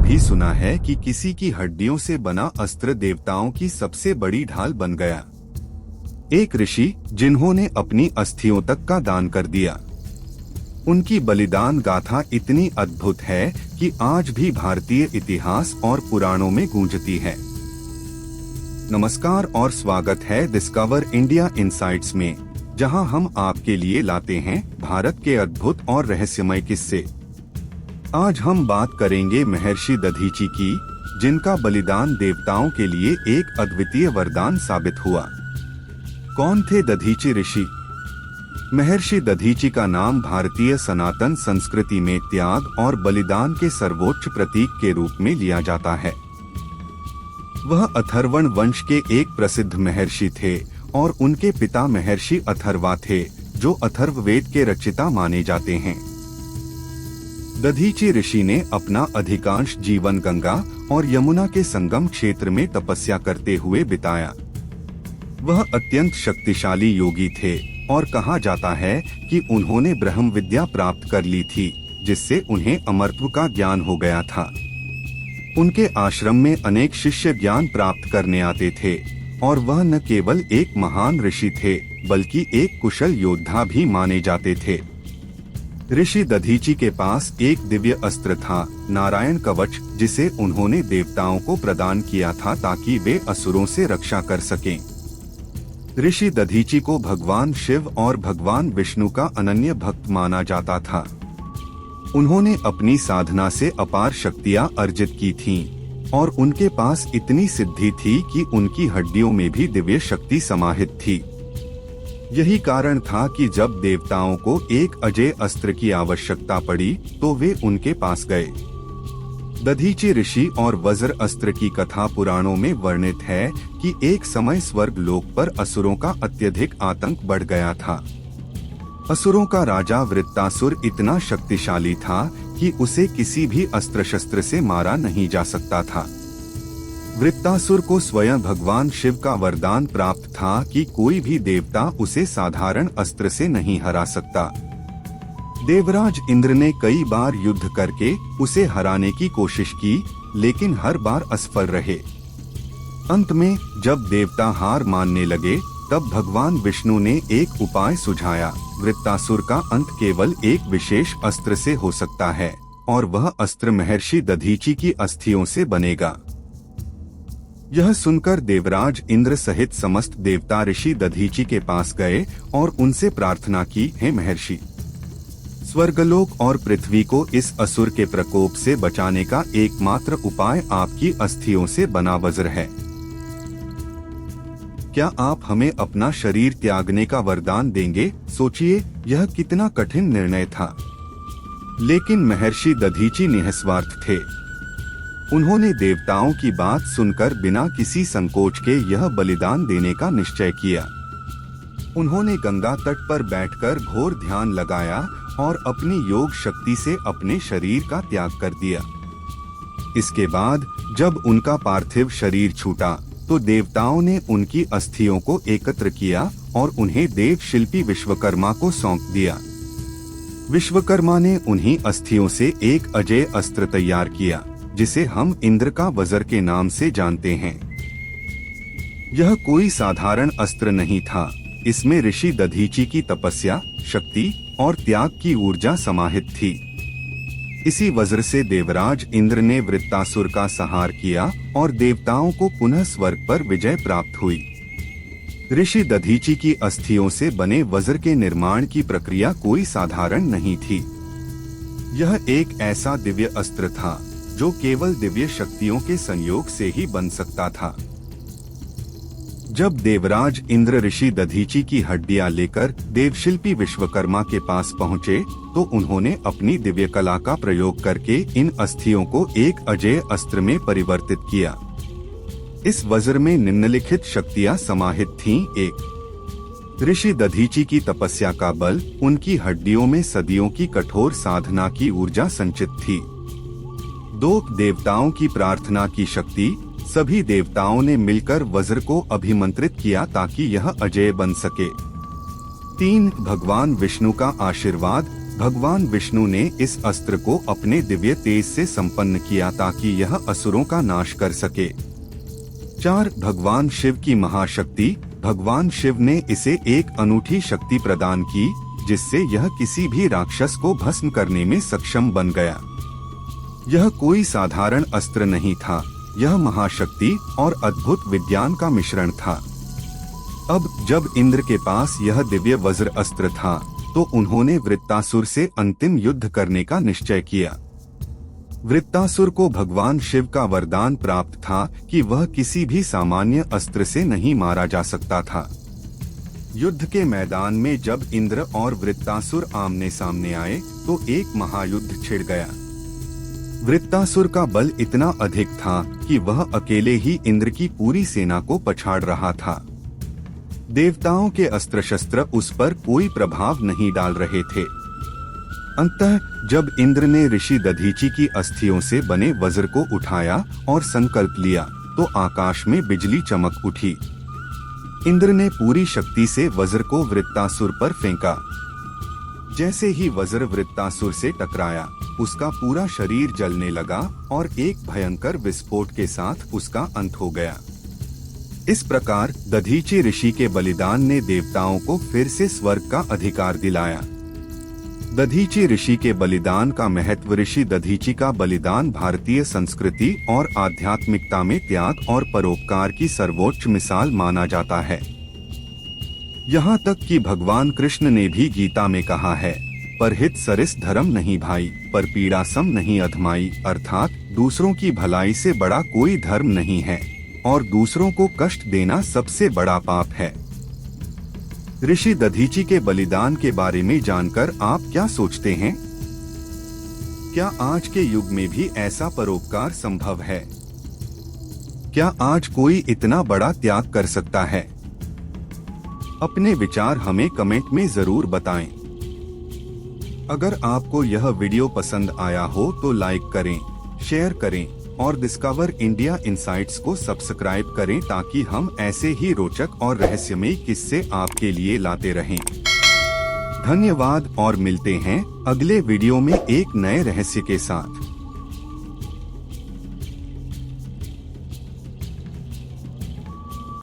कभी सुना है कि किसी की हड्डियों से बना अस्त्र देवताओं की सबसे बड़ी ढाल बन गया? एक ऋषि जिन्होंने अपनी अस्थियों तक का दान कर दिया। उनकी बलिदान गाथा इतनी अद्भुत है कि आज भी भारतीय इतिहास और पुराणों में गूंजती है। नमस्कार और स्वागत है डिस्कवर इंडिया इनसाइट्स में, जहां हम आपके लिए लाते हैं भारत के अद्भुत और रहस्यमय किस्से। आज हम बात करेंगे महर्षि दधीची की, जिनका बलिदान देवताओं के लिए एक अद्वितीय वरदान साबित हुआ। कौन थे दधीची ऋषि? महर्षि दधीची का नाम भारतीय सनातन संस्कृति में त्याग और बलिदान के सर्वोच्च प्रतीक के रूप में लिया जाता है। वह अथर्वण वंश के एक प्रसिद्ध महर्षि थे और उनके पिता महर्षि अथर्वा थे, जो अथर्ववेद के रचिता माने जाते हैं। दधीची ऋषि ने अपना अधिकांश जीवन गंगा और यमुना के संगम क्षेत्र में तपस्या करते हुए बिताया। वह अत्यंत शक्तिशाली योगी थे और कहा जाता है कि उन्होंने ब्रह्म विद्या प्राप्त कर ली थी, जिससे उन्हें अमरत्व का ज्ञान हो गया था। उनके आश्रम में अनेक शिष्य ज्ञान प्राप्त करने आते थे और वह न केवल एक महान ऋषि थे, बल्कि एक कुशल योद्धा भी माने जाते थे। ऋषि दधीची के पास एक दिव्य अस्त्र था, नारायण कवच, जिसे उन्होंने देवताओं को प्रदान किया था ताकि वे असुरों से रक्षा कर सकें। ऋषि दधीची को भगवान शिव और भगवान विष्णु का अनन्य भक्त माना जाता था। उन्होंने अपनी साधना से अपार शक्तियां अर्जित की थीं और उनके पास इतनी सिद्धि थी कि उनकी हड्डियों में भी दिव्य शक्ति समाहित थी। यही कारण था कि जब देवताओं को एक अजेय अस्त्र की आवश्यकता पड़ी तो वे उनके पास गए। दधीची ऋषि और वज्र अस्त्र की कथा पुराणों में वर्णित है कि एक समय स्वर्ग लोक पर असुरों का अत्यधिक आतंक बढ़ गया था। असुरों का राजा वृत्तासुर इतना शक्तिशाली था कि उसे किसी भी अस्त्र शस्त्र से मारा नहीं जा सकता था। वृत्तासुर को स्वयं भगवान शिव का वरदान प्राप्त था कि कोई भी देवता उसे साधारण अस्त्र से नहीं हरा सकता। देवराज इंद्र ने कई बार युद्ध करके उसे हराने की कोशिश की, लेकिन हर बार असफल रहे। अंत में जब देवता हार मानने लगे, तब भगवान विष्णु ने एक उपाय सुझाया। वृत्तासुर का अंत केवल एक विशेष अस्त्र से हो सकता है और वह अस्त्र महर्षि दधीची की अस्थियों से बनेगा। यह सुनकर देवराज इंद्र सहित समस्त देवता ऋषि दधीची के पास गए और उनसे प्रार्थना की, हे महर्षि, स्वर्गलोक और पृथ्वी को इस असुर के प्रकोप से बचाने का एकमात्र उपाय आपकी अस्थियों से बना वज्र है। क्या आप हमें अपना शरीर त्यागने का वरदान देंगे? सोचिए, यह कितना कठिन निर्णय था, लेकिन महर्षि दधीची निस्वार्थ थे। उन्होंने देवताओं की बात सुनकर बिना किसी संकोच के यह बलिदान देने का निश्चय किया। उन्होंने गंगा तट पर बैठकर घोर ध्यान लगाया और अपनी योग शक्ति से अपने शरीर का त्याग कर दिया। इसके बाद जब उनका पार्थिव शरीर छूटा, तो देवताओं ने उनकी अस्थियों को एकत्र किया और उन्हें देव शिल्पी विश्वकर्मा को सौंप दिया। विश्वकर्मा ने उन्हीं अस्थियों से एक अजेय अस्त्र तैयार किया, जिसे हम इंद्र का वज्र के नाम से जानते हैं। यह कोई साधारण अस्त्र नहीं था, इसमें ऋषि दधीची की तपस्या, शक्ति और त्याग की ऊर्जा समाहित थी। इसी वज्र से देवराज इंद्र ने वृत्तासुर का संहार किया और देवताओं को पुनः स्वर्ग पर विजय प्राप्त हुई। ऋषि दधीची की अस्थियों से बने वज्र के निर्माण की प्रक्रिया कोई साधारण नहीं थी। यह एक ऐसा दिव्य अस्त्र था जो केवल दिव्य शक्तियों के संयोग से ही बन सकता था। जब देवराज इंद्र ऋषि दधीची की हड्डियां लेकर देवशिल्पी विश्वकर्मा के पास पहुंचे, तो उन्होंने अपनी दिव्य कला का प्रयोग करके इन अस्थियों को एक अजेय अस्त्र में परिवर्तित किया। इस वज्र में निम्नलिखित शक्तियां समाहित थीं। 1. ऋषि दधीची की तपस्या का बल, उनकी हड्डियों में सदियों की कठोर साधना की ऊर्जा संचित थी। 2. देवताओं की प्रार्थना की शक्ति, सभी देवताओं ने मिलकर वज्र को अभिमंत्रित किया ताकि यह अजेय बन सके। 3. भगवान विष्णु का आशीर्वाद, भगवान विष्णु ने इस अस्त्र को अपने दिव्य तेज से संपन्न किया ताकि यह असुरों का नाश कर सके। 4. भगवान शिव की महाशक्ति। भगवान शिव ने इसे एक अनूठी शक्ति प्रदान की जिससे यह किसी भी राक्षस को भस्म करने में सक्षम बन गया। यह कोई साधारण अस्त्र नहीं था, यह महाशक्ति और अद्भुत विज्ञान का मिश्रण था। अब जब इंद्र के पास यह दिव्य वज्र अस्त्र था तो उन्होंने वृत्तासुर से अंतिम युद्ध करने का निश्चय किया। वृत्तासुर को भगवान शिव का वरदान प्राप्त था कि वह किसी भी सामान्य अस्त्र से नहीं मारा जा सकता था। युद्ध के मैदान में जब इंद्र और वृत्तासुर आमने सामने आए तो एक महायुद्ध छिड़ गया। वृत्तासुर का बल इतना अधिक था कि वह अकेले ही इंद्र की पूरी सेना को पछाड़ रहा था। देवताओं के अस्त्र शस्त्र उस पर कोई प्रभाव नहीं डाल रहे थे। अंततः जब इंद्र ने ऋषि दधीचि की अस्थियों से बने वज्र को उठाया और संकल्प लिया तो आकाश में बिजली चमक उठी। इंद्र ने पूरी शक्ति से वज्र को वृत्तासुर पर फेंका। जैसे ही वज्र वृत्तासुर से टकराया, उसका पूरा शरीर जलने लगा और एक भयंकर विस्फोट के साथ उसका अंत हो गया। इस प्रकार दधीचि ऋषि के बलिदान ने देवताओं को फिर से स्वर्ग का अधिकार दिलाया। दधीचि ऋषि के बलिदान का महत्व। ऋषि दधीचि का बलिदान भारतीय संस्कृति और आध्यात्मिकता में त्याग और परोपकार की सर्वोच्च मिसाल माना जाता है। यहाँ तक कि भगवान कृष्ण ने भी गीता में कहा है, परहित सरिस धर्म नहीं भाई, पर पीड़ा सम नहीं अधमाई, अर्थात दूसरों की भलाई से बड़ा कोई धर्म नहीं है और दूसरों को कष्ट देना सबसे बड़ा पाप है। ऋषि दधीचि के बलिदान के बारे में जानकर आप क्या सोचते हैं? क्या आज के युग में भी ऐसा परोपकार संभव है? क्या आज कोई इतना बड़ा त्याग कर सकता है? अपने विचार हमें कमेंट में जरूर बताएं। अगर आपको यह वीडियो पसंद आया हो तो लाइक करें, शेयर करें और डिस्कवर इंडिया इनसाइट्स को सब्सक्राइब करें ताकि हम ऐसे ही रोचक और रहस्यमयी किस्से आपके लिए लाते रहें। धन्यवाद और मिलते हैं अगले वीडियो में एक नए रहस्य के साथ।